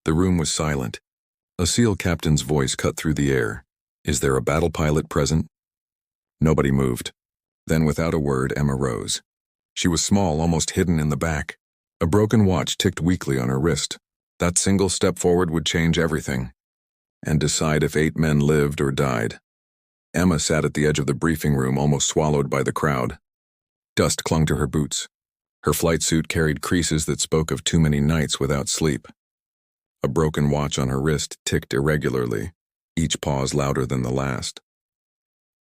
The room was silent. A SEAL captain's voice cut through the air. "Is there a battle pilot present?" Nobody moved. Then, without a word, Emma rose. She was small, almost hidden in the back. A broken watch ticked weakly on her wrist. That single step forward would change everything, and decide if 8 men lived or died. Emma sat at the edge of the briefing room, almost swallowed by the crowd. Dust clung to her boots. Her flight suit carried creases that spoke of too many nights without sleep. A broken watch on her wrist ticked irregularly, each pause louder than the last.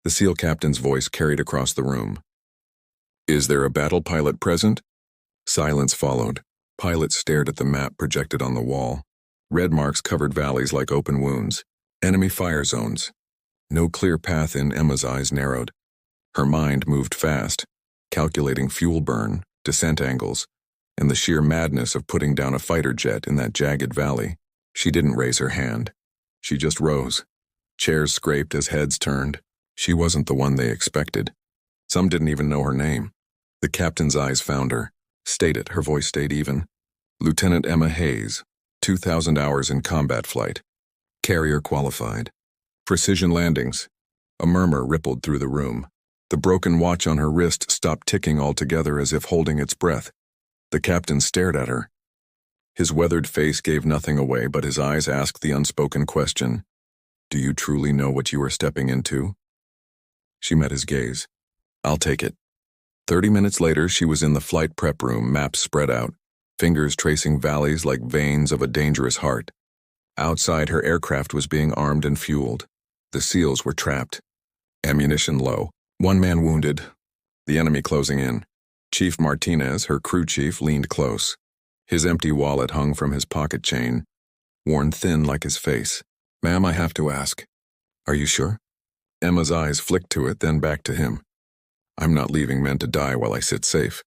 The SEAL captain's voice carried across the room. "Is there a battle pilot present?" Silence followed. Pilots stared at the map projected on the wall. Red marks covered valleys like open wounds. Enemy fire zones. No clear path in. Emma's eyes narrowed. Her mind moved fast, calculating fuel burn, descent angles, and the sheer madness of putting down a fighter jet in that jagged valley. She didn't raise her hand. She just rose. Chairs scraped as heads turned. She wasn't the one they expected. Some didn't even know her name. The captain's eyes found her. "State it," her voice stayed even. "Lieutenant Emma Hayes, 2,000 hours in combat flight. Carrier qualified. Precision landings." A murmur rippled through the room. The broken watch on her wrist stopped ticking altogether, as if holding its breath. The captain stared at her. His weathered face gave nothing away, but his eyes asked the unspoken question. "Do you truly know what you are stepping into?" She met his gaze. "I'll take it." 30 minutes later, she was in the flight prep room, maps spread out, fingers tracing valleys like veins of a dangerous heart. Outside, her aircraft was being armed and fueled. The SEALs were trapped. Ammunition low. 1 man wounded. The enemy closing in. Chief Martinez, her crew chief, leaned close. His empty wallet hung from his pocket chain, worn thin like his face. "Ma'am, I have to ask. Are you sure?" Emma's eyes flicked to it, then back to him. "I'm not leaving men to die while I sit safe."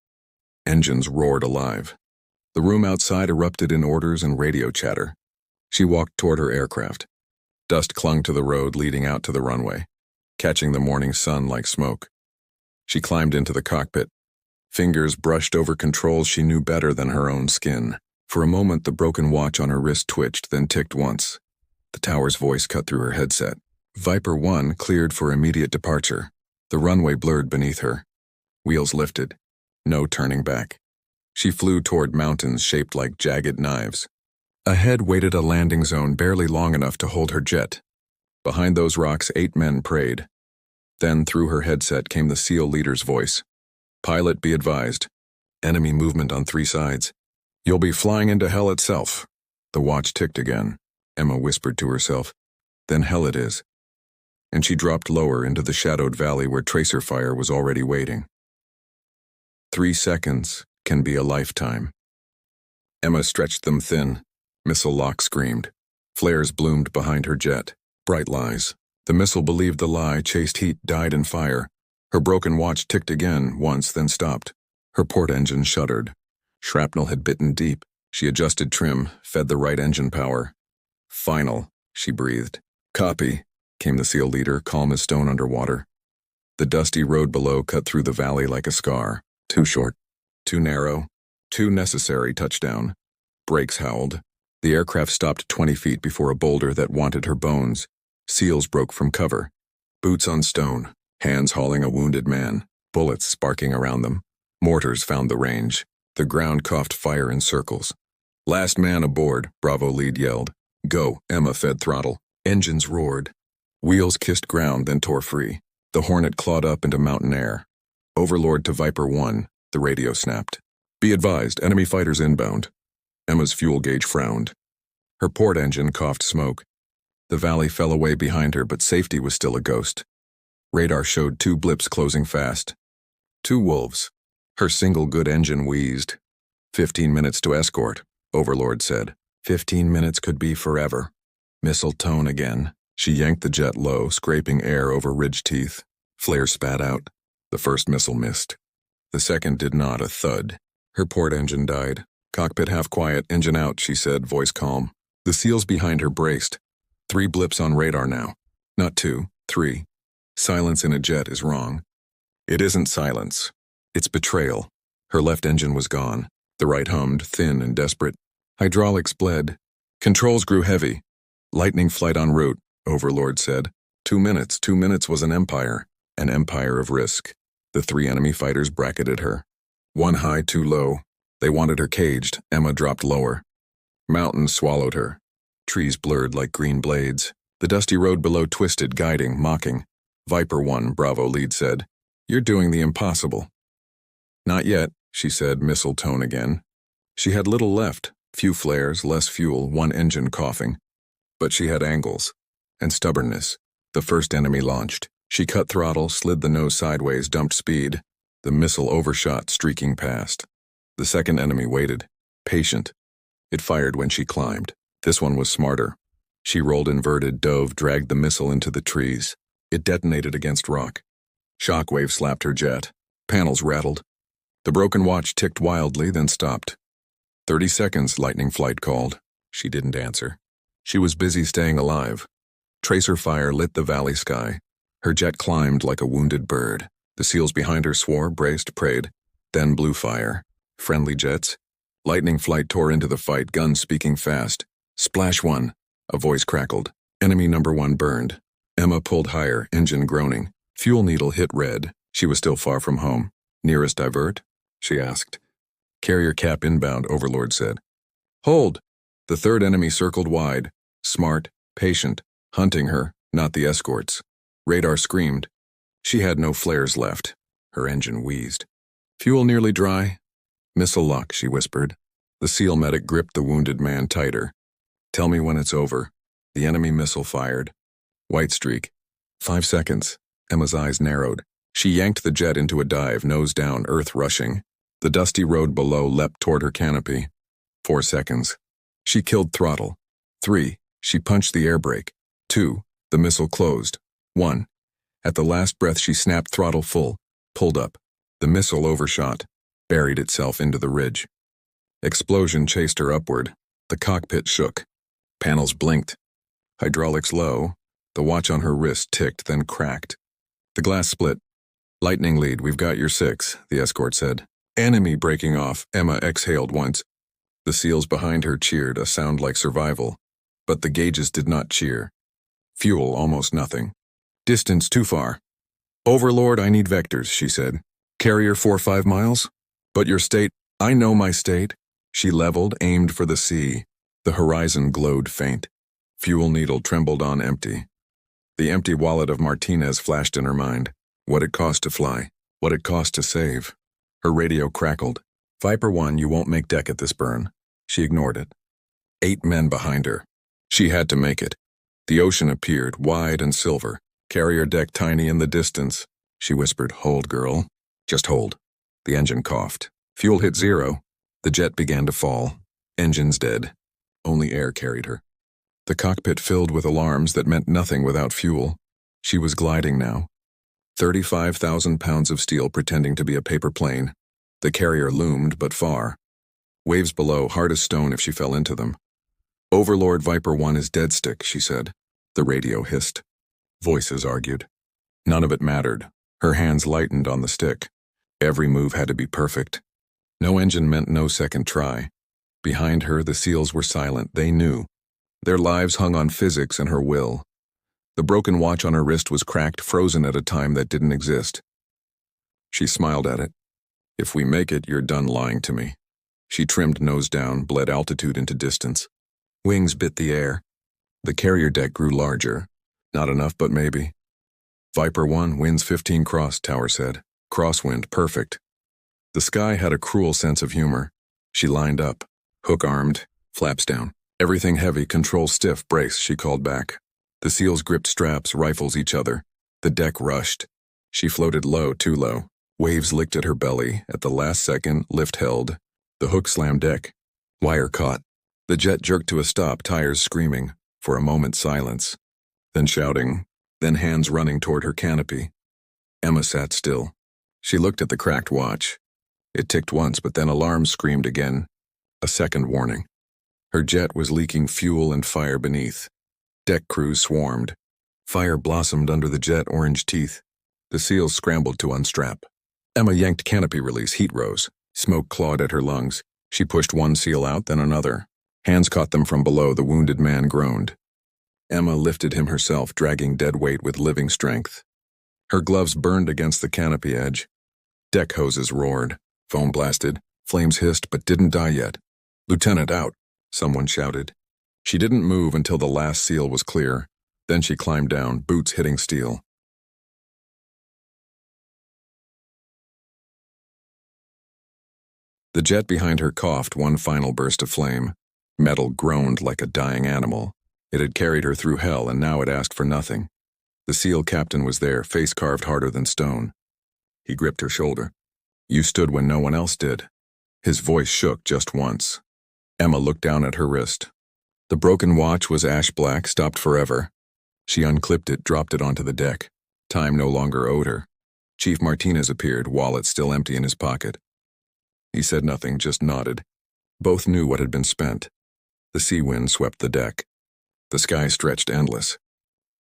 Engines roared alive. The room outside erupted in orders and radio chatter. She walked toward her aircraft. Dust clung to the road leading out to the runway, catching the morning sun like smoke. She climbed into the cockpit. Fingers brushed over controls she knew better than her own skin. For a moment, the broken watch on her wrist twitched, then ticked once. The tower's voice cut through her headset. Viper 1 cleared for immediate departure. The runway blurred beneath her. Wheels lifted. No turning back. She flew toward mountains shaped like jagged knives. Ahead waited a landing zone barely long enough to hold her jet. Behind those rocks, 8 men prayed. Then, through her headset, came the SEAL leader's voice. "Pilot, be advised. Enemy movement on 3 sides. You'll be flying into hell itself." The watch ticked again. Emma whispered to herself. "Then hell it is." And she dropped lower into the shadowed valley where tracer fire was already waiting. 3 seconds can be a lifetime. Emma stretched them thin. Missile lock screamed. Flares bloomed behind her jet. Bright lies. The missile believed the lie, chased heat, died in fire. Her broken watch ticked again, once, then stopped. Her port engine shuddered. Shrapnel had bitten deep. She adjusted trim, fed the right engine power. "Final," she breathed. "Copy," came the SEAL leader, calm as stone underwater. The dusty road below cut through the valley like a scar. Too short. Too narrow. Too necessary. Touchdown. Brakes howled. The aircraft stopped 20 feet before a boulder that wanted her bones. SEALs broke from cover. Boots on stone. Hands hauling a wounded man. Bullets sparking around them. Mortars found the range. The ground coughed fire in circles. "Last man aboard," Bravo lead yelled. "Go." Emma fed throttle. Engines roared. Wheels kissed ground, then tore free. The Hornet clawed up into mountain air. "Overlord to Viper 1, the radio snapped. "Be advised, enemy fighters inbound." Emma's fuel gauge frowned. Her port engine coughed smoke. The valley fell away behind her, but safety was still a ghost. Radar showed 2 blips closing fast. 2 wolves. Her single good engine wheezed. 15 minutes to escort, Overlord said. 15 minutes could be forever. Missile tone again. She yanked the jet low, scraping air over ridge teeth. Flare spat out. The first missile missed. The second did not, a thud. Her port engine died. "Cockpit half quiet, engine out," she said, voice calm. The SEALs behind her braced. 3 blips on radar now. Not 2, 3. Silence in a jet is wrong. It isn't silence. It's betrayal. Her left engine was gone. The right hummed, thin and desperate. Hydraulics bled. Controls grew heavy. Lightning flight en route, Overlord said. 2 minutes. 2 minutes was an empire of risk. The 3 enemy fighters bracketed her. 1 high, 2 low. They wanted her caged. Emma dropped lower. Mountains swallowed her. Trees blurred like green blades. The dusty road below twisted, guiding, mocking. Viper 1, Bravo lead said. You're doing the impossible. Not yet, she said, missile tone again. She had little left, few flares, less fuel, 1 engine coughing. But she had angles. And stubbornness. The first enemy launched. She cut throttle, slid the nose sideways, dumped speed. The missile overshot, streaking past. The second enemy waited. Patient. It fired when she climbed. This one was smarter. She rolled inverted, dove, dragged the missile into the trees. It detonated against rock. Shockwave slapped her jet. Panels rattled. The broken watch ticked wildly, then stopped. 30 seconds, lightning flight called. She didn't answer. She was busy staying alive. Tracer fire lit the valley sky. Her jet climbed like a wounded bird. The SEALs behind her swore, braced, prayed. Then blew fire. Friendly jets. Lightning flight tore into the fight, guns speaking fast. Splash 1. A voice crackled. Enemy number 1 burned. Emma pulled higher, engine groaning. Fuel needle hit red. She was still far from home. Nearest divert? She asked. Carrier cap inbound, Overlord said. Hold! The third enemy circled wide. Smart, patient, hunting her, not the escorts. Radar screamed. She had no flares left. Her engine wheezed. Fuel nearly dry? Missile lock, she whispered. The SEAL medic gripped the wounded man tighter. Tell me when it's over. The enemy missile fired. White streak. 5 seconds. Emma's eyes narrowed. She yanked the jet into a dive, nose down, earth rushing. The dusty road below leapt toward her canopy. 4 seconds. She killed throttle. 3. She punched the air brake. 2. The missile closed. 1. At the last breath she snapped throttle full. Pulled up. The missile overshot. Buried itself into the ridge. Explosion chased her upward. The cockpit shook. Panels blinked. Hydraulics low. The watch on her wrist ticked, then cracked. The glass split. Lightning lead, we've got your 6, the escort said. Enemy breaking off, Emma exhaled once. The SEALs behind her cheered, a sound like survival. But the gauges did not cheer. Fuel, almost nothing. Distance too far. Overlord, I need vectors, she said. Carrier 4-5 miles? But your state, I know my state. She leveled, aimed for the sea. The horizon glowed faint. Fuel needle trembled on empty. The empty wallet of Martinez flashed in her mind. What it cost to fly. What it cost to save. Her radio crackled. Viper 1, you won't make deck at this burn. She ignored it. 8 men behind her. She had to make it. The ocean appeared, wide and silver. Carrier deck tiny in the distance. She whispered, hold, girl. Just hold. The engine coughed. Fuel hit 0. The jet began to fall. Engines dead. Only air carried her. The cockpit filled with alarms that meant nothing without fuel. She was gliding now. 35,000 pounds of steel pretending to be a paper plane. The carrier loomed, but far. Waves below, hard as stone if she fell into them. Overlord Viper 1 is dead stick, she said. The radio hissed. Voices argued. None of it mattered. Her hands lightened on the stick. Every move had to be perfect. No engine meant no second try. Behind her, the SEALs were silent. They knew. Their lives hung on physics and her will. The broken watch on her wrist was cracked, frozen at a time that didn't exist. She smiled at it. If we make it, you're done lying to me. She trimmed nose down, bled altitude into distance. Wings bit the air. The carrier deck grew larger. Not enough, but maybe. Viper 1, winds 15 cross, Tower said. Crosswind, perfect. The sky had a cruel sense of humor. She lined up. Hook-armed, flaps down. Everything heavy, control stiff, brace, she called back. The SEALs gripped straps, rifles each other. The deck rushed. She floated low, too low. Waves licked at her belly. At the last second, lift held. The hook slammed deck. Wire caught. The jet jerked to a stop, tires screaming. For a moment, silence. Then shouting. Then hands running toward her canopy. Emma sat still. She looked at the cracked watch. It ticked once, but then alarms screamed again. A second warning. Her jet was leaking fuel and fire beneath. Deck crews swarmed. Fire blossomed under the jet orange teeth. The SEALs scrambled to unstrap. Emma yanked canopy release, heat rose. Smoke clawed at her lungs. She pushed one SEAL out, then another. Hands caught them from below. The wounded man groaned. Emma lifted him herself, dragging dead weight with living strength. Her gloves burned against the canopy edge. Deck hoses roared. Foam blasted. Flames hissed, but didn't die yet. "Lieutenant, out," someone shouted. She didn't move until the last seal was clear. Then she climbed down, boots hitting steel. The jet behind her coughed one final burst of flame. Metal groaned like a dying animal. It had carried her through hell, and now it asked for nothing. The SEAL captain was there, face carved harder than stone. He gripped her shoulder. "You stood when no one else did." His voice shook just once. Emma looked down at her wrist. The broken watch was ash black, stopped forever. She unclipped it, dropped it onto the deck. Time no longer owed her. Chief Martinez appeared, wallet still empty in his pocket. He said nothing, just nodded. Both knew what had been spent. The sea wind swept the deck. The sky stretched endless.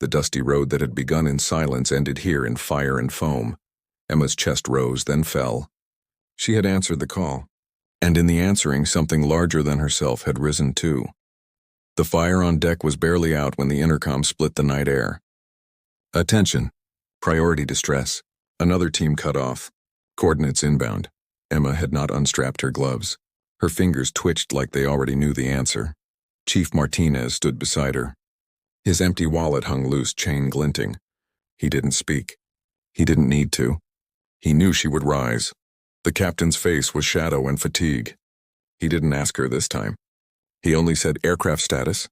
The dusty road that had begun in silence ended here in fire and foam. Emma's chest rose, then fell. She had answered the call. And in the answering, something larger than herself had risen too. The fire on deck was barely out when the intercom split the night air. "Attention. Priority distress. Another team cut off. Coordinates inbound." Emma had not unstrapped her gloves. Her fingers twitched like they already knew the answer. Chief Martinez stood beside her. His empty wallet hung loose, chain glinting. He didn't speak. He didn't need to. He knew she would rise. The captain's face was shadow and fatigue. He didn't ask her this time. He only said aircraft status.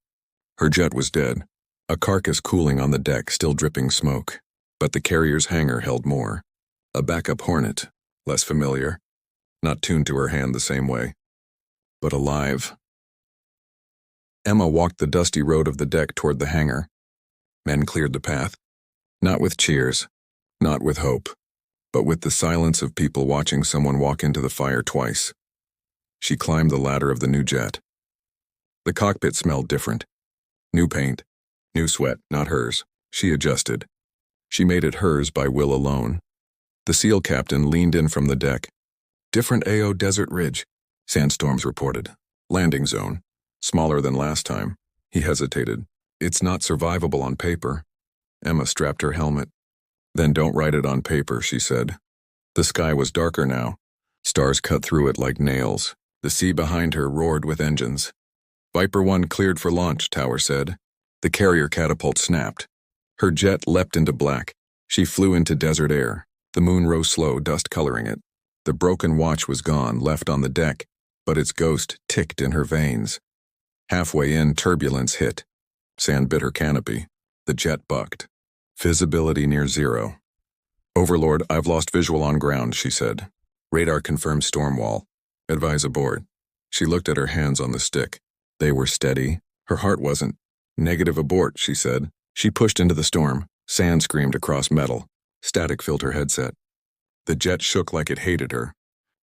Her jet was dead, a carcass cooling on the deck, still dripping smoke. But the carrier's hangar held more. A backup Hornet, less familiar, not tuned to her hand the same way, but alive. Emma walked the dusty road of the deck toward the hangar. Men cleared the path, not with cheers, not with hope, but with the silence of people watching someone walk into the fire twice. She climbed the ladder of the new jet. The cockpit smelled different. New paint, new sweat, not hers. She adjusted. She made it hers by will alone. The SEAL captain leaned in from the deck. "Different AO Desert Ridge," Sandstorms reported. "Landing zone. Smaller than last time." He hesitated. "It's not survivable on paper." Emma strapped her helmet. "Then don't write it on paper," she said. The sky was darker now. Stars cut through it like nails. The sea behind her roared with engines. "Viper 1 cleared for launch," Tower said. The carrier catapult snapped. Her jet leapt into black. She flew into desert air. The moon rose slow, dust coloring it. The broken watch was gone, left on the deck, but its ghost ticked in her veins. Halfway in, turbulence hit. Sand bit her canopy. The jet bucked. Visibility near zero. "Overlord, I've lost visual on ground," she said. "Radar confirmed storm wall. Advise aboard." She looked at her hands on the stick. They were steady. Her heart wasn't. "Negative abort," she said. She pushed into the storm. Sand screamed across metal. Static filled her headset. The jet shook like it hated her.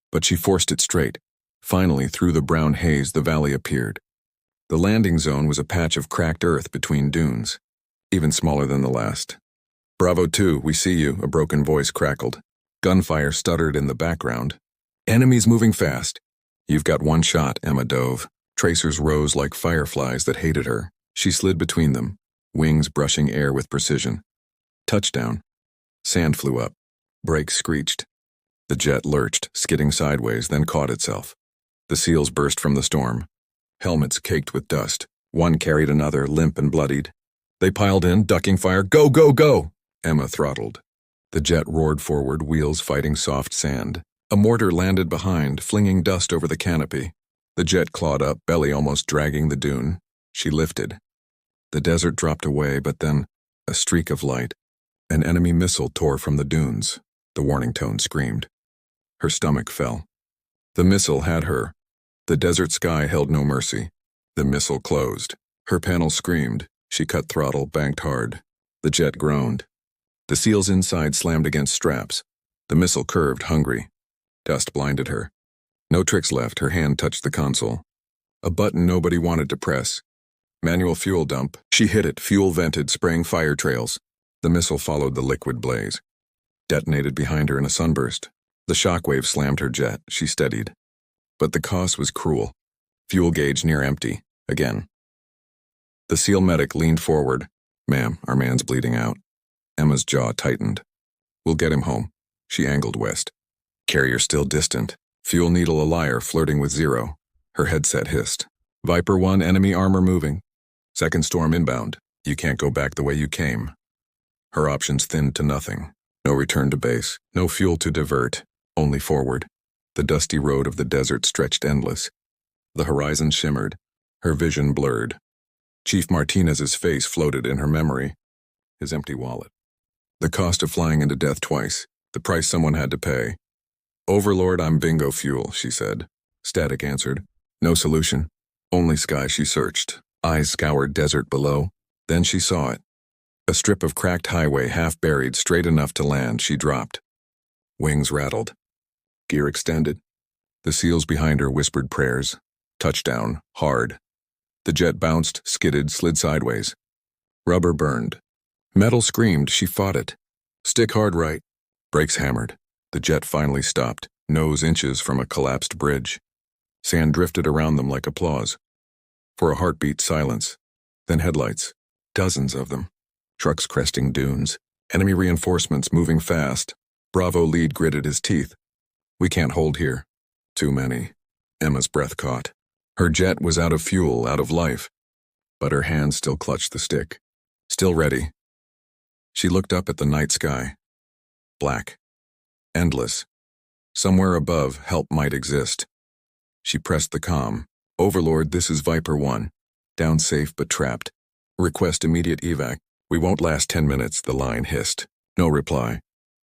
But she forced it straight. Finally, through the brown haze, the valley appeared. The landing zone was a patch of cracked earth between dunes, even smaller than the last. "Bravo 2, we see you," a broken voice crackled. Gunfire stuttered in the background. "Enemies moving fast." "You've got one shot," Emma dove. Tracers rose like fireflies that hated her. She slid between them, wings brushing air with precision. Touchdown. Sand flew up. Brakes screeched. The jet lurched, skidding sideways, then caught itself. The SEALs burst from the storm. Helmets caked with dust. One carried another, limp and bloodied. They piled in, ducking fire. "Go, go, go!" Emma throttled. The jet roared forward, wheels fighting soft sand. A mortar landed behind, flinging dust over the canopy. The jet clawed up, belly almost dragging the dune. She lifted. The desert dropped away, but then a streak of light. An enemy missile tore from the dunes. The warning tone screamed. Her stomach fell. The missile had her. The desert sky held no mercy. The missile closed. Her panel screamed. She cut throttle, banked hard. The jet groaned. The SEALs inside slammed against straps. The missile curved, hungry. Dust blinded her. No tricks left. Her hand touched the console. A button nobody wanted to press. Manual fuel dump. She hit it, fuel vented, spraying fire trails. The missile followed the liquid blaze. Detonated behind her in a sunburst. The shockwave slammed her jet. She steadied. But the cost was cruel. Fuel gauge near empty. Again. The SEAL medic leaned forward. Ma'am, our man's bleeding out. Emma's jaw tightened. We'll get him home. She angled west. Carrier still distant. Fuel needle a liar flirting with zero. Her headset hissed. Viper 1, enemy armor moving. Second storm inbound. You can't go back the way you came. Her options thinned to nothing. No return to base. No fuel to divert. Only forward. The dusty road of the desert stretched endless. The horizon shimmered. Her vision blurred. Chief Martinez's face floated in her memory. His empty wallet. The cost of flying into death twice. The price someone had to pay. Overlord, I'm bingo fuel, she said. Static answered. No solution. Only sky. She searched. Eyes scoured desert below. Then she saw it. A strip of cracked highway half buried, straight enough to land. She dropped. Wings rattled. Gear extended. The SEALs behind her whispered prayers. Touchdown. Hard. The jet bounced, skidded, slid sideways. Rubber burned. Metal screamed. She fought it. Stick hard right. Brakes hammered. The jet finally stopped, nose inches from a collapsed bridge. Sand drifted around them like applause. For a heartbeat, silence. Then headlights. Dozens of them. Trucks cresting dunes. Enemy reinforcements moving fast. Bravo lead gritted his teeth. We can't hold here. Too many. Emma's breath caught. Her jet was out of fuel, out of life. But her hand still clutched the stick. Still ready. She looked up at the night sky. Black. Endless. Somewhere above, help might exist. She pressed the comm. Overlord, this is Viper 1. Down safe but trapped. Request immediate evac. We won't last 10 minutes, the line hissed. No reply.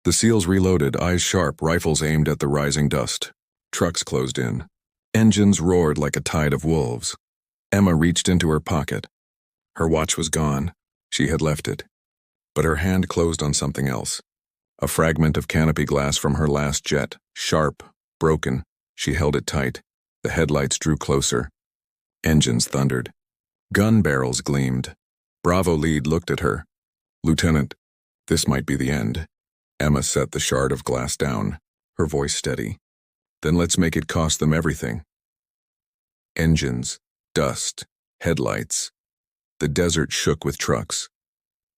The SEALs reloaded, eyes sharp, rifles aimed at the rising dust. Trucks closed in. Engines roared like a tide of wolves. Emma reached into her pocket. Her watch was gone. She had left it. But her hand closed on something else. A fragment of canopy glass from her last jet. Sharp, broken. She held it tight. The headlights drew closer. Engines thundered. Gun barrels gleamed. Bravo lead looked at her. Lieutenant, this might be the end. Emma set the shard of glass down, her voice steady. Then let's make it cost them everything. Engines, dust, headlights. The desert shook with trucks.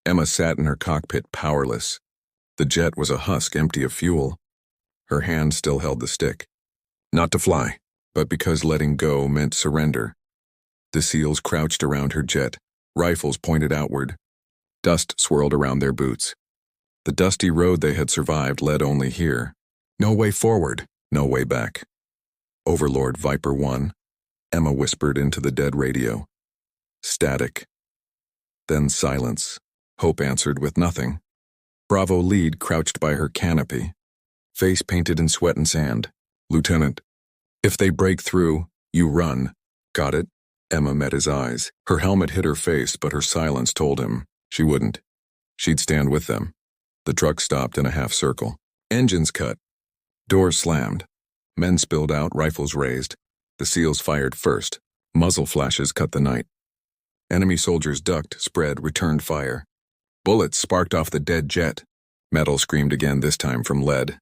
Emma sat in her cockpit, powerless. The jet was a husk empty of fuel. Her hand still held the stick. Not to fly, but because letting go meant surrender. The SEALs crouched around her jet, rifles pointed outward. Dust swirled around their boots. The dusty road they had survived led only here. No way forward, no way back. Overlord Viper 1, Emma whispered into the dead radio. Static. Then silence. Hope answered with nothing. Bravo lead crouched by her canopy, face painted in sweat and sand. Lieutenant, if they break through, you run. Got it? Emma met his eyes. Her helmet hid her face, but her silence told him she wouldn't. She'd stand with them. The truck stopped in a half circle. Engines cut. Doors slammed. Men spilled out, rifles raised. The SEALs fired first. Muzzle flashes cut the night. Enemy soldiers ducked, spread, returned fire. Bullets sparked off the dead jet. Metal screamed again, this time from lead.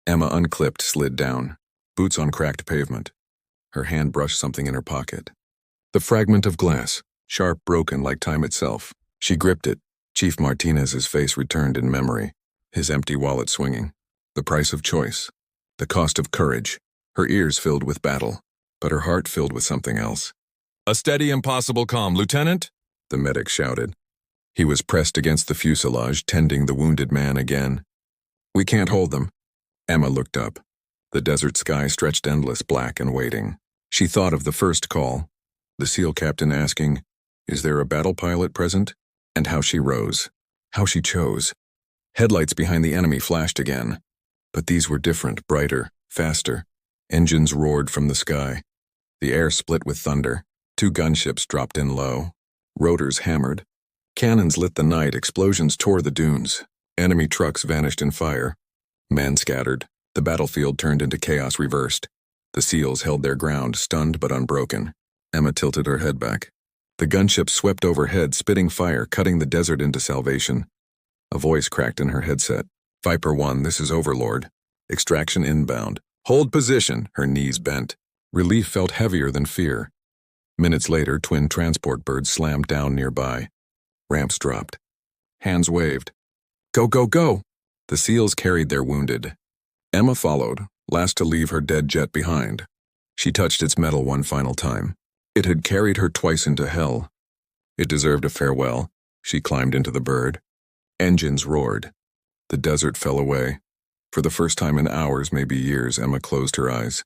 Emma unclipped, slid down. Boots on cracked pavement. Her hand brushed something in her pocket. The fragment of glass, sharp, broken like time itself. She gripped it. Chief Martinez's face returned in memory, his empty wallet swinging. The price of choice. The cost of courage. Her ears filled with battle, but her heart filled with something else. A steady, impossible calm, Lieutenant, the medic shouted. He was pressed against the fuselage, tending the wounded man again. We can't hold them. Emma looked up. The desert sky stretched endless, black and waiting. She thought of the first call, the SEAL captain asking, "Is there a battle pilot present?" And how she rose, how she chose. Headlights behind the enemy flashed again. But these were different, brighter, faster. Engines roared from the sky. The air split with thunder. 2 gunships dropped in low. Rotors hammered. Cannons lit the night, explosions tore the dunes. Enemy trucks vanished in fire. Men scattered. The battlefield turned into chaos reversed. The SEALs held their ground, stunned but unbroken. Emma tilted her head back. The gunship swept overhead, spitting fire, cutting the desert into salvation. A voice cracked in her headset. Viper 1, this is Overlord. Extraction inbound. Hold position, her knees bent. Relief felt heavier than fear. Minutes later, twin transport birds slammed down nearby. Ramps dropped. Hands waved. Go, go, go! The SEALs carried their wounded. Emma followed, last to leave her dead jet behind. She touched its metal one final time. It had carried her twice into hell. It deserved a farewell. She climbed into the bird. Engines roared. The desert fell away. For the first time in hours, maybe years, Emma closed her eyes.